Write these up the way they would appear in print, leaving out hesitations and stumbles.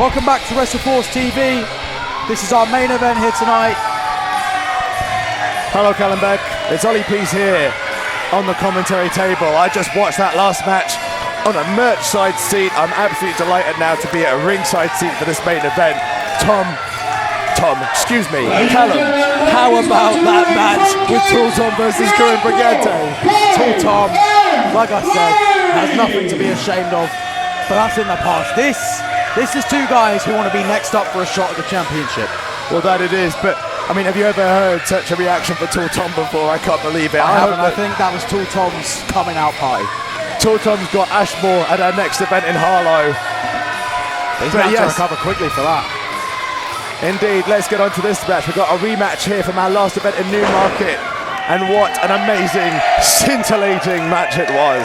Welcome back to WrestleForce TV. This is our main event here tonight. Hello Callum Beck, it's Ollie Peace here on the commentary table. I just watched that last match on a merch side seat. I'm absolutely delighted now to be at a ringside seat for this main event. Callum, how about that match with Tall Tom versus Corinne Brigante? Tall Tom, like I said, has nothing to be ashamed of, but that's in the past. This is two guys who want to be next up for a shot at the championship. Well, that it is, but I mean, have you ever heard such a reaction for Tall Tom before? I can't believe it. I haven't. I think that was Tall Tom's coming out party. Tall Tom's got Ashmore at our next event in Harlow. He's going to have to recover quickly for that. Indeed, let's get on to this match. We've got a rematch here from our last event in Newmarket. And what an amazing, scintillating match it was.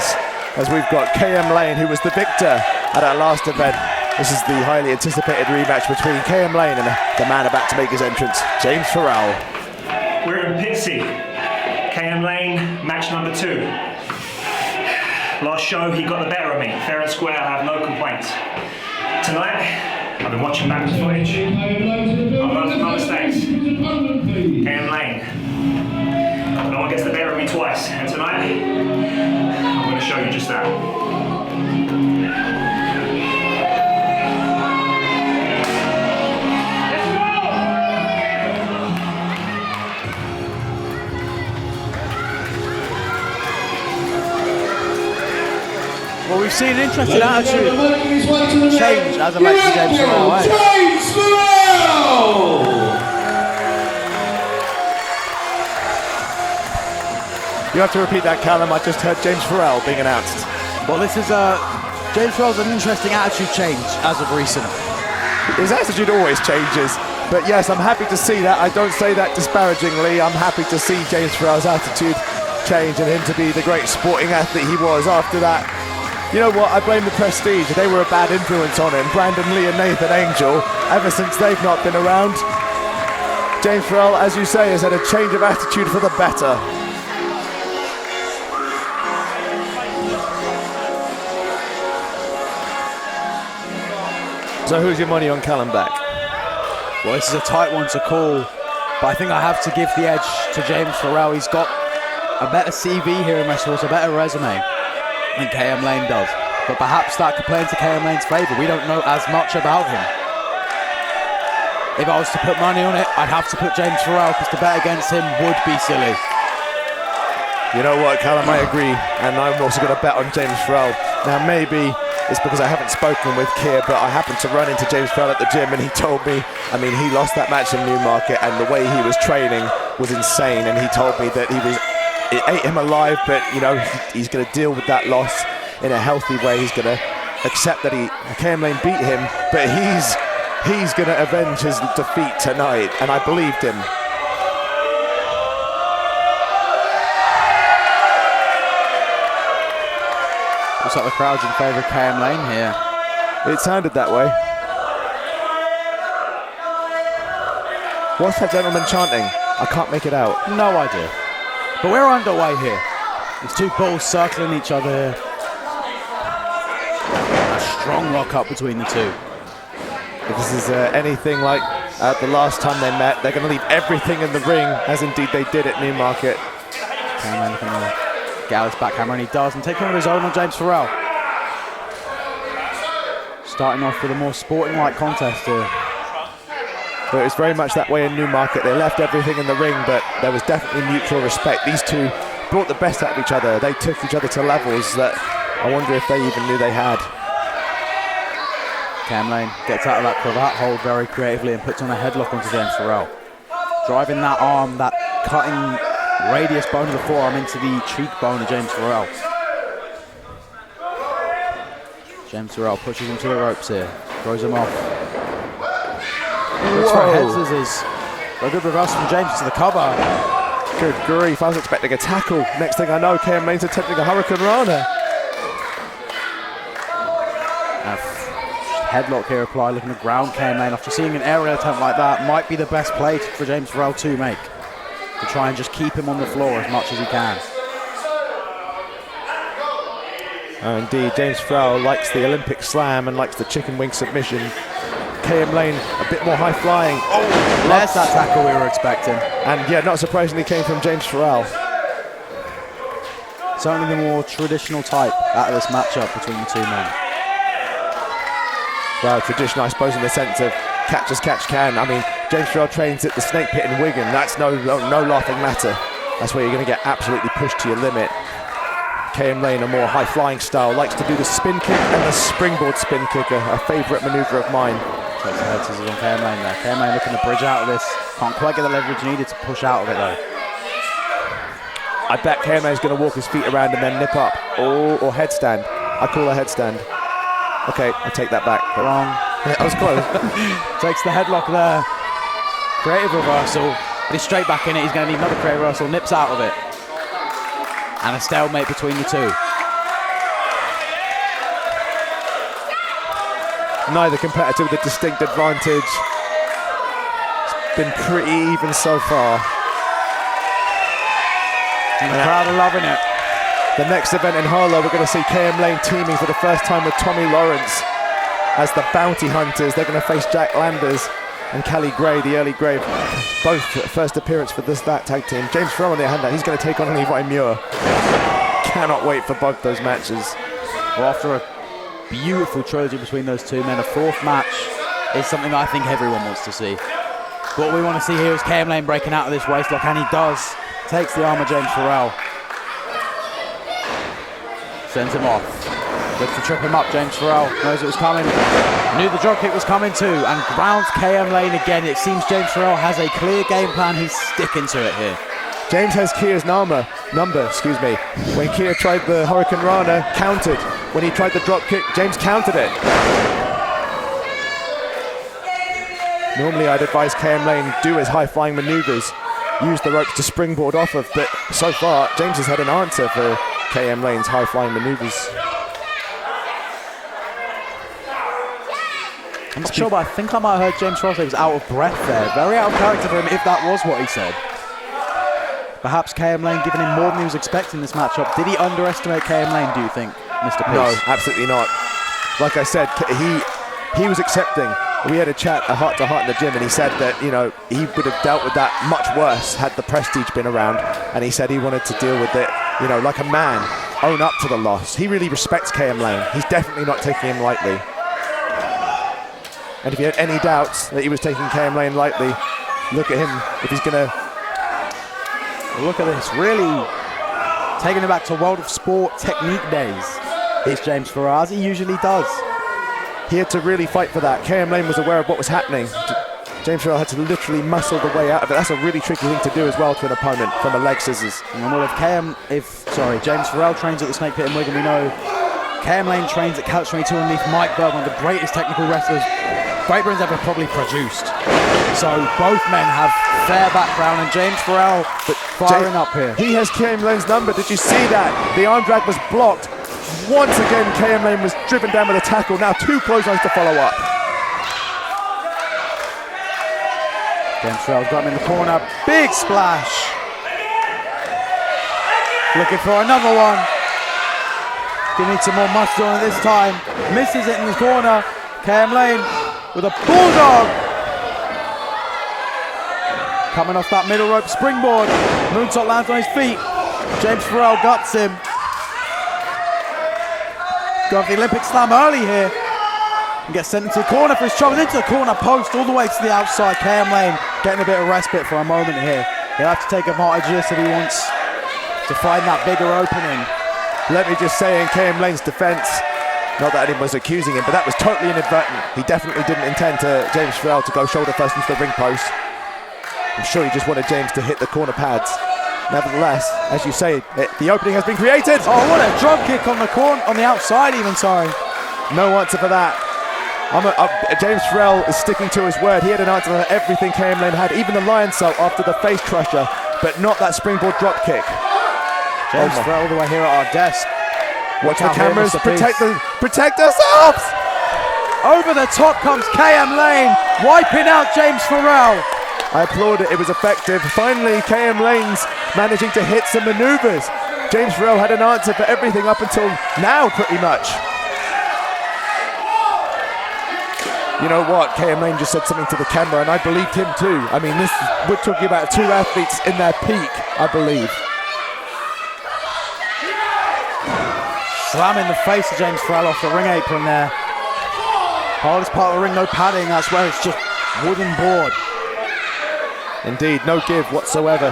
As we've got KM Lane, who was the victor at our last event. This is the highly anticipated rematch between KM Lane and the man about to make his entrance, James Pharrell. We're in Pitsea. KM Lane, match number 2. Last show, he got the better of me. Fair and square, I have no complaints. Tonight, I've been watching back the footage. I've learned my mistakes. KM Lane. No one gets the better of me twice. And tonight, I'm going to show you just that. Well, we've seen an interesting attitude change as of late from James Pharrell. James Pharrell! You have to repeat that, Callum. I just heard James Pharrell being announced. Well, this is James Pharrell's an interesting attitude change as of recent. His attitude always changes. But yes, I'm happy to see that. I don't say that disparagingly. I'm happy to see James Pharrell's attitude change and him to be the great sporting athlete he was after that. You know what, I blame the Prestige. They were a bad influence on him. Brandon Lee and Nathan Angel, ever since they've not been around. James Pharrell, as you say, has had a change of attitude for the better. So who's your money on Callum Beck? Well, this is a tight one to call, but I think I have to give the edge to James Pharrell. He's got a better CV here in WrestleForce, a better resume than KM Lane does. But perhaps that could play into KM Lane's favour. We don't know as much about him. If I was to put money on it, I'd have to put James Pharrell, because to bet against him would be silly. You know what, Callum, I agree. And I'm also going to bet on James Pharrell. Now, maybe it's because I haven't spoken with Keir, but I happened to run into James Pharrell at the gym, and he told me, I mean, he lost that match in Newmarket, and the way he was training was insane. And he told me that it ate him alive, but you know, he's going to deal with that loss in a healthy way. He's going to accept that KM Lane beat him, but he's going to avenge his defeat tonight, and I believed him. Looks like the crowd's in favour of KM Lane here. It sounded that way. What's that gentleman chanting? I can't make it out. No idea. But we're underway here. These two bulls circling each other here. A strong lock up between the two. If this is anything like the last time they met, they're going to leave everything in the ring, as indeed they did at Newmarket. KM looking to get out his backhammer, and he does, and taking one of his own on James Pharrell. Starting off with a more sporting-like contest here. But it was very much that way in Newmarket. They left everything in the ring, but there was definitely mutual respect. These two brought the best out of each other. They took each other to levels that I wonder if they even knew they had. KM Lane gets out of that cravat hold very creatively and puts on a headlock onto James Pharrell. Driving that arm, that cutting radius bone of the forearm into the cheekbone of James Pharrell. James Pharrell pushes him to the ropes here, throws him off. Looks for a head scissors. A good reverse from James to the cover. Good grief, I was expecting a tackle. Next thing I know, KM Lane's attempting a Hurricane Rana. Headlock here applied, looking to ground KM Lane after seeing an aerial attempt like that. Might be the best play for James Pharrell to make, to try and just keep him on the floor as much as he can. Oh, indeed, James Pharrell likes the Olympic slam and likes the chicken wing submission. KM Lane a bit more high flying. Oh, There's that tackle we were expecting. and yeah, not surprisingly came from James Farrell. Certainly the more traditional type out of this matchup between the two men. Well, tradition, I suppose, in the sense of catch as catch can. I mean, James Farrell trains at the Snake Pit in Wigan. That's no laughing matter. That's where you're going to get absolutely pushed to your limit. KM Lane, a more high-flying style, likes to do the spin kick and the springboard spin kick, a favourite manoeuvre of mine. Takes the head scissors on KM Lane there. KM Lane looking to bridge out of this. Can't quite get the leverage needed to push out of it though. I bet KM Lane's going to walk his feet around and then nip up. Or headstand. I call a headstand. Okay, I take that back. Wrong. Yeah, I was close. Takes the headlock there. Creative reversal. But he's straight back in it. He's going to need another creative reversal. Nips out of it. And a stalemate between the two. Neither competitor with a distinct advantage. It's been pretty even so far. And the crowd are loving it. The next event in Harlow, we're going to see KM Lane teaming for the first time with Tommy Lawrence as the Bounty Hunters. They're going to face Jack Landers and Callie Gray, the early Gray, both first appearance for that tag team. James Farrell on the other hand, he's going to take on Levi Muir. Cannot wait for both those matches. Well, after a beautiful trilogy between those two men, a fourth match is something that I think everyone wants to see. What we want to see here is KM Lane breaking out of this waistlock, and he does. Takes the arm of James Farrell. Sends him off. Looks to trip him up. James Farrell knows it was coming. Knew the drop kick was coming too, and grounds KM Lane again. It seems James Farrell has a clear game plan. He's sticking to it here. James has Kia's number. When Kia tried the Hurricane Rana, countered. When he tried the drop kick, James countered it. Normally I'd advise KM Lane do his high-flying manoeuvres, use the ropes to springboard off of, but so far James has had an answer for KM Lane's high-flying manoeuvres. I'm not sure, but I think I might have heard James Farrell say he was out of breath there. Very out of character for him if that was what he said. Perhaps KM Lane giving him more than he was expecting this matchup. Did he underestimate KM Lane, do you think, Mr. Peace? No, absolutely not. Like I said, he was accepting. We had a chat, a heart-to-heart in the gym, and he said that, you know, he would have dealt with that much worse had the prestige been around, and he said he wanted to deal with it, you know, like a man, own up to the loss. He really respects KM Lane. He's definitely not taking him lightly. And if you had any doubts that he was taking KM Lane lightly, look at him. If he's going to... Look at this, really taking it back to World of Sport technique days. Here's James Farrell, as he usually does. He had to really fight for that. KM Lane was aware of what was happening. James Farrell had to literally muscle the way out of it. That's a really tricky thing to do as well to an opponent from a leg scissors. And well, if James Farrell trains at the Snake Pit in Wigan, we know KM Lane trains at Couch 22 underneath Mike Berg, one of the greatest technical wrestlers Great Britain's ever probably produced. So both men have fair background, and James Farrell firing up here. He has KM Lane's number. Did you see that? The arm drag was blocked. Once again, KM Lane was driven down with a tackle. Now 2 clotheslines to follow up. James Farrell's got him in the corner. Big splash. Looking for another one. Gonna need some more muscle on it this time. Misses it in the corner. KM Lane with a bulldog. Coming off that middle rope springboard. Moonsault lands on his feet. James Farrell guts him. Got the Olympic slam early here. And gets sent into the corner for his trouble. Into the corner post all the way to the outside. KM Lane getting a bit of respite for a moment here. He'll have to take advantage of this if he wants to find that bigger opening. Let me just say in KM Lane's defence, not that anyone was accusing him, but that was totally inadvertent. He definitely didn't intend James Farrell to go shoulder first into the ring post. I'm sure he just wanted James to hit the corner pads. Nevertheless, as you say, the opening has been created. Oh, what a drop kick on the corner, on the outside even, sorry. No answer for that. James Farrell is sticking to his word. He had an answer for everything KM Lane had, even the lion salt after the face crusher, but not that springboard drop kick. James Farrell all the way here at our desk. Watch the cameras, protect ourselves! Over the top comes KM Lane, wiping out James Farrell. I applaud it, it was effective. Finally, KM Lane's managing to hit some manoeuvres. James Farrell had an answer for everything up until now, pretty much. you know what? KM Lane just said something to the camera, and I believed him too. I mean, we're talking about two athletes in their peak, I believe. Slam in the face of James Farrell off the ring apron there. Hardest part of the ring, no padding. That's where it's just wooden board. Indeed, no give whatsoever.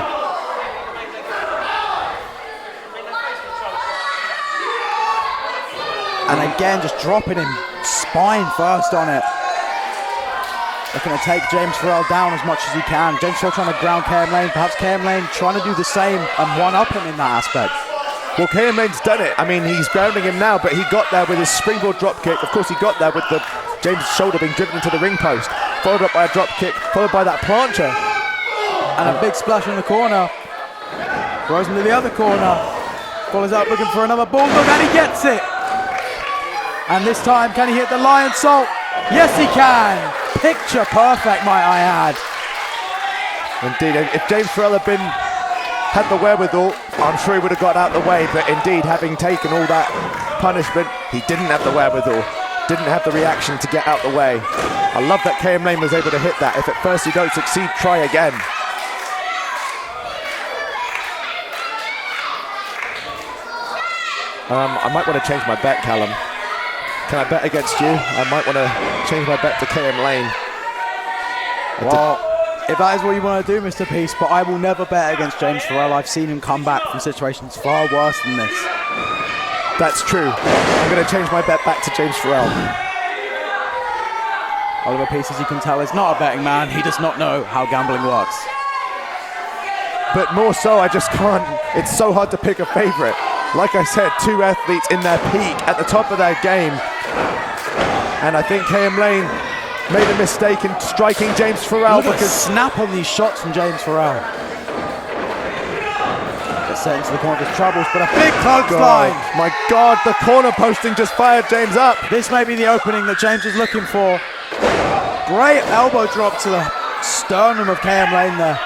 And again, just dropping him spine first on it. Looking to take James Farrell down as much as he can. James Farrell trying to ground KM Lane. Perhaps KM Lane trying to do the same and one-up him in that aspect. Well, KM Lane's done it. I mean, he's grounding him now, but he got there with his springboard drop kick. Of course, he got there with the James' shoulder being driven into the ring post, followed up by a drop kick, followed by that plancher. And a big splash in the corner. Throws him to the other corner. Follows up looking for another bulldog, and he gets it. And this time, can he hit the lion salt? Yes, he can. Picture perfect, might I add. Indeed, if James Farrell had the wherewithal, I'm sure he would have got out the way, but indeed, having taken all that punishment, he didn't have the wherewithal, didn't have the reaction to get out the way. I love that KM Lane was able to hit that. If at first you don't succeed, try again. I might want to change my bet, Callum. Can I bet against you? I might want to change my bet to KM Lane. Well, if that is what you want to do, Mr. Peace, but I will never bet against James Farrell. I've seen him come back from situations far worse than this. That's true. I'm going to change my bet back to James Farrell. Oliver Peace, as you can tell, is not a betting man. He does not know how gambling works. But more so, I just can't. It's so hard to pick a favourite. Like I said, two athletes in their peak, at the top of their game. And I think KM Lane made a mistake in striking James Farrell because snap on these shots from James Farrell. Gets sent into the corner of his troubles, but a big clothesline. My God, the corner posting just fired James up. This may be the opening that James is looking for. Great elbow drop to the sternum of KM Lane there.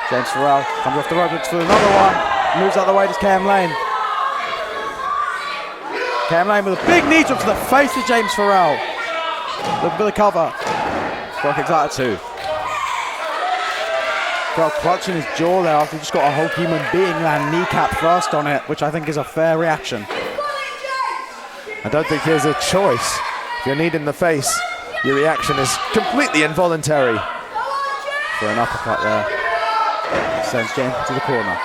James Farrell comes off the rope, looks for another one. Moves out the way, does KM Lane. KM Lane with a big knee drop to the face of James Farrell. Looking for the cover. Front kicks out at two. Farrell clutching his jaw there after he just got a whole human being land kneecap first on it, which I think is a fair reaction. I don't think there's a choice. If you're kneed in the face, your reaction is completely involuntary. For an uppercut there. Sends James to the corner.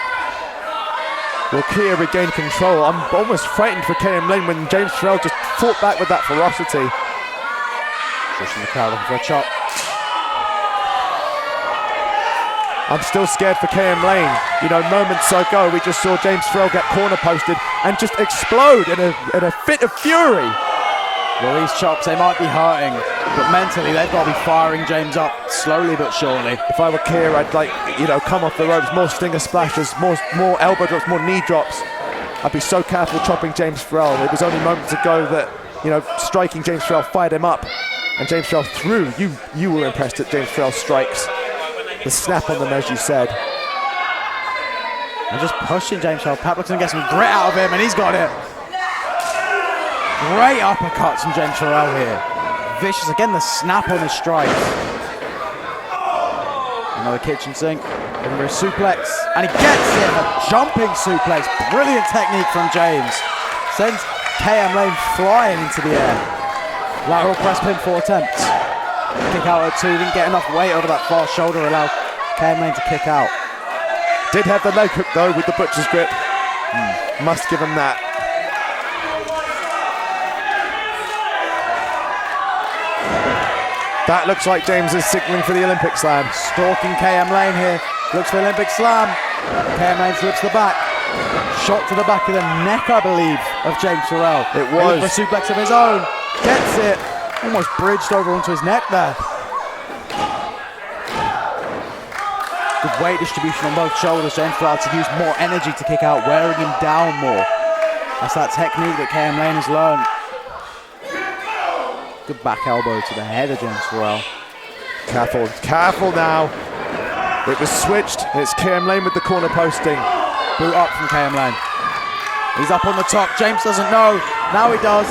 Will Kia regain control? I'm almost frightened for KM Lane when James Farrell just fought back with that ferocity. Pushing the crowd looking for a chop. I'm still scared for KM Lane. You know, moments ago we just saw James Farrell get corner posted and just explode in a fit of fury. Well, these chops, they might be hurting, but mentally they've got to be firing James up slowly but surely. If I were Kia, I'd come off the ropes, more stinger splashes, more elbow drops, more knee drops. I'd be so careful chopping James Farrell. It was only moments ago that, striking James Farrell fired him up, and James Farrell threw. You were impressed at James Farrell's strikes. The snap on them, as you said. And just pushing James Farrell. Pat looks to get some grit out of him, and he's got it. Great uppercuts from James Farrell here. Vicious, again the snap on his strikes. Another kitchen sink, looking for a suplex, and he gets it, a jumping suplex. Brilliant technique from James. Sends KM Lane flying into the air. Lateral press pinfall attempt. Kick out at two, didn't get enough weight over that far shoulder, allowed KM Lane to kick out. Did have the leg hook though with the butcher's grip. Must give him that. That looks like James is signaling for the Olympic slam. Stalking KM Lane here. Looks for Olympic slam. KM Lane slips the back. Shot to the back of the neck, I believe, of James Farrell. It was. For a suplex of his own. Gets it. Almost bridged over onto his neck there. Good weight distribution on both shoulders. James Farrell to use more energy to kick out, wearing him down more. That's that technique that KM Lane has learned. Good back elbow to the head of James Farrell. Careful now. It was switched. It's KM Lane with the corner posting. Boot up from KM Lane. He's up on the top. James doesn't know. Now he does.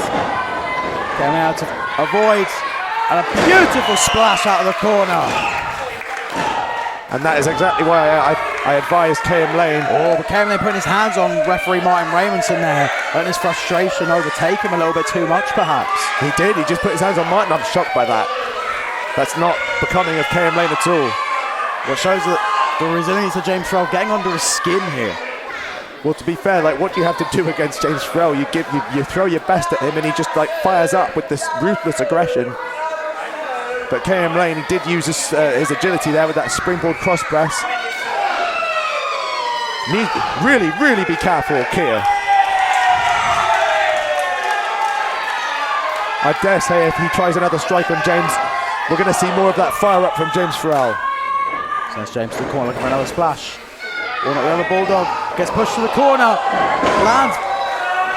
Coming out to avoid, and a beautiful splash out of the corner. And that is exactly why I advised KM Lane. Oh, but KM Lane putting his hands on referee Martin Raymondson there, letting his frustration overtake him a little bit too much, perhaps. He did, he just put his hands on Martin. I'm shocked by that. That's not becoming of KM Lane at all. What shows that the resilience of James Farrell getting under his skin here. Well, to be fair, like, what do you have to do against James Farrell? You throw your best at him and he just like fires up with this ruthless aggression. But KM Lane, he did use his agility there with that springboard cross press. Need really, really be careful, Keir. I dare say if he tries another strike on James, we're going to see more of that fire up from James Farrell. Sends James to the corner looking for another splash. One up the other Bulldog, gets pushed to the corner, lands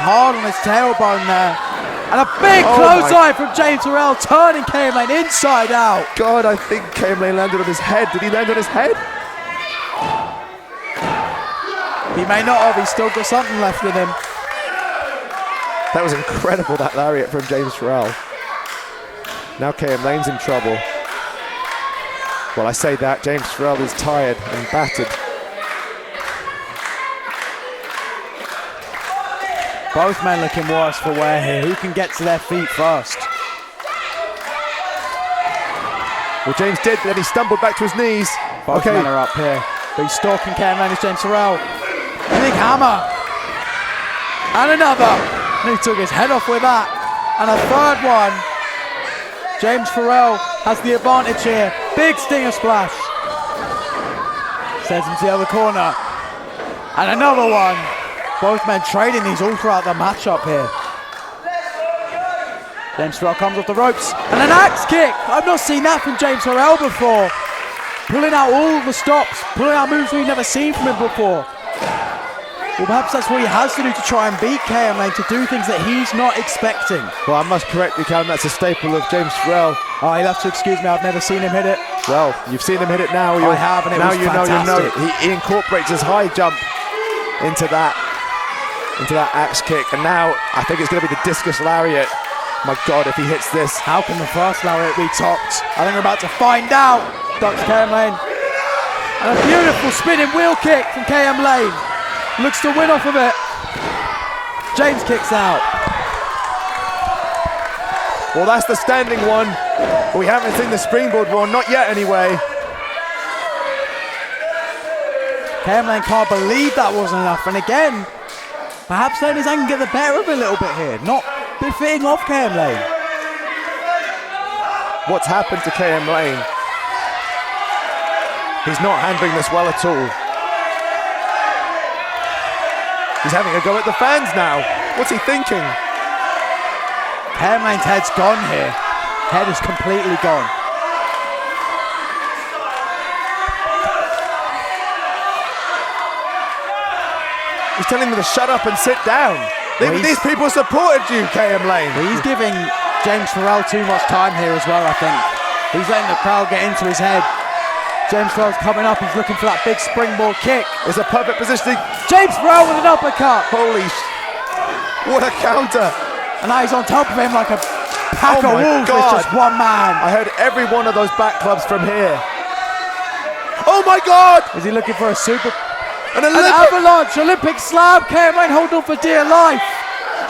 hard on his tailbone there. And a big clothesline from James Farrell, turning KM Lane inside out. God, I think KM Lane landed on his head. Did he land on his head? He may not have, he's still got something left in him. That was incredible, that lariat from James Farrell. Now KM Lane's in trouble. Well, I say that, James Farrell is tired and battered. Both men looking worse for wear here. Who can get to their feet first? Well, James did, then he stumbled back to his knees. Both men are up here. But he's stalking KM Lane as James Farrell. Big hammer. And another. And he took his head off with that. And a third one. James Farrell has the advantage here. Big stinger splash. Sends him to the other corner. And another one. Both men trading these all throughout the matchup here. James Farrell comes off the ropes. And an axe kick. I've not seen that from James Farrell before. Pulling out all the stops. Pulling out moves we've never seen from him before. Well, perhaps that's what he has to do to try and beat KM Lane, to do things that he's not expecting. Well, I must correct you, Callum, that's a staple of James Farrell. Oh, you'll have to excuse me, I've never seen him hit it. Well, you've seen him hit it now. I have, and it now was you fantastic. know. He incorporates his high jump into that axe kick, and now I think it's going to be the discus lariat. My God, if he hits this. How can the first lariat be topped? I think we're about to find out. Ducks KM Lane. And a beautiful spinning wheel kick from KM Lane. Looks to win off of it. James kicks out. Well, that's the standing one. We haven't seen the springboard one, not yet anyway. KM Lane can't believe that wasn't enough. And again, perhaps letting his anger get the better of it a little bit here. Not befitting off KM Lane. What's happened to KM Lane? He's not handling this well at all. He's having a go at the fans now. What's he thinking? KM Lane's head's gone here. Head is completely gone. He's telling them to shut up and sit down. These people supported you, KM Lane. Well, he's giving James Farrell too much time here as well, I think. He's letting the crowd get into his head. James Farrell's coming up, he's looking for that big springboard kick. It's a perfect positioning. James Farrell with an uppercut. What a counter. And now he's on top of him like a pack of wolves with just one man. I heard every one of those back clubs from here. Oh my God! Is he looking for a super... An avalanche, Olympic slam. KM Lane holding on for dear life.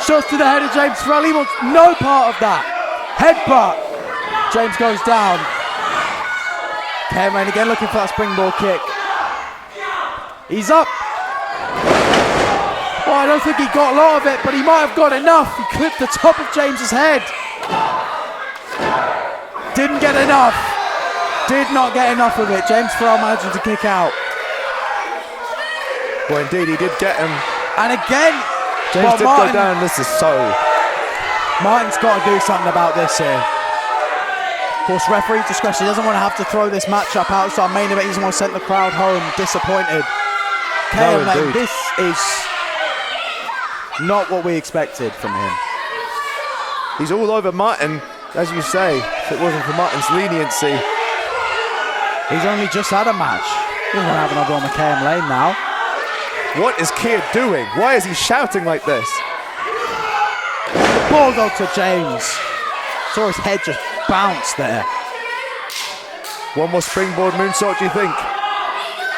Shots to the head of James Farrell, he wants no part of that. Headbutt. James goes down. KM Lane again looking for that springboard kick. He's up. Well, I don't think he got a lot of it, but he might have got enough. He clipped the top of James's head. Didn't get enough. Did not get enough of it. James Farrell managing to kick out. Well, indeed, he did get him. And again, James did go down. This is so... Martin's got to do something about this here. Of course, referee discretion. He doesn't want to have to throw this matchup out. So main event, he doesn't want to send the crowd home disappointed. KM Lane, this is not what we expected from him. He's all over Martin, as you say. If it wasn't for Martin's leniency. He's only just had a match. He doesn't want to have another one with KM Lane now. What is Keir doing? Why is he shouting like this? The bulldog to James. saw his head just bounce there. One more springboard moonsault, do you think?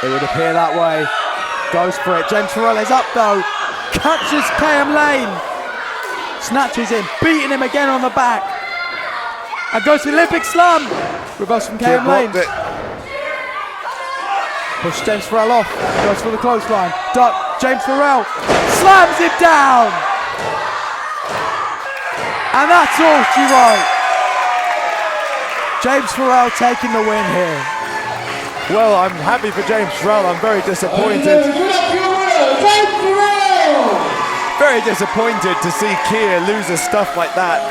It would appear that way. Goes for it. James Farrell is up though. Catches KM Lane. Snatches him, beating him again on the back. And goes for the Olympic slam. Reverse from KM Lane. Push James Farrell off. Goes for the clothesline. Duck. James Farrell slams him down. And that's all she wrote. James Farrell taking the win here. Well, I'm happy for James Farrell. I'm very disappointed. Very disappointed to see Keir lose a stuff like that.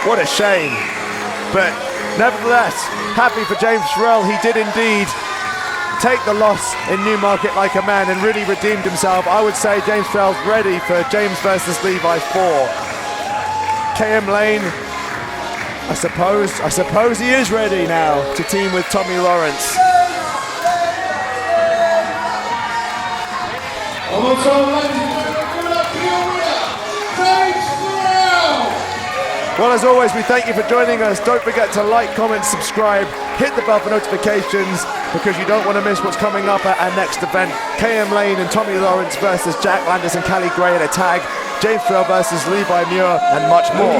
What a shame. But nevertheless, happy for James Farrell. He did indeed take the loss in Newmarket like a man and really redeemed himself. I would say James Farrell's ready for James versus Levi 4. KM Lane, I suppose he is ready now to team with Tommy Lawrence. Well, as always, we thank you for joining us. Don't forget to like, comment, subscribe, hit the bell for notifications because you don't want to miss what's coming up at our next event. KM Lane and Tommy Lawrence versus Jack Landis and Callie Gray in a tag. James Farrell versus Levi Muir and much more.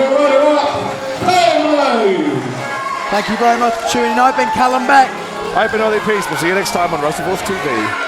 Thank you very much for tuning in. I've been Callum Beck. I've been Ollie Peace. We'll see you next time on WrestleForce TV.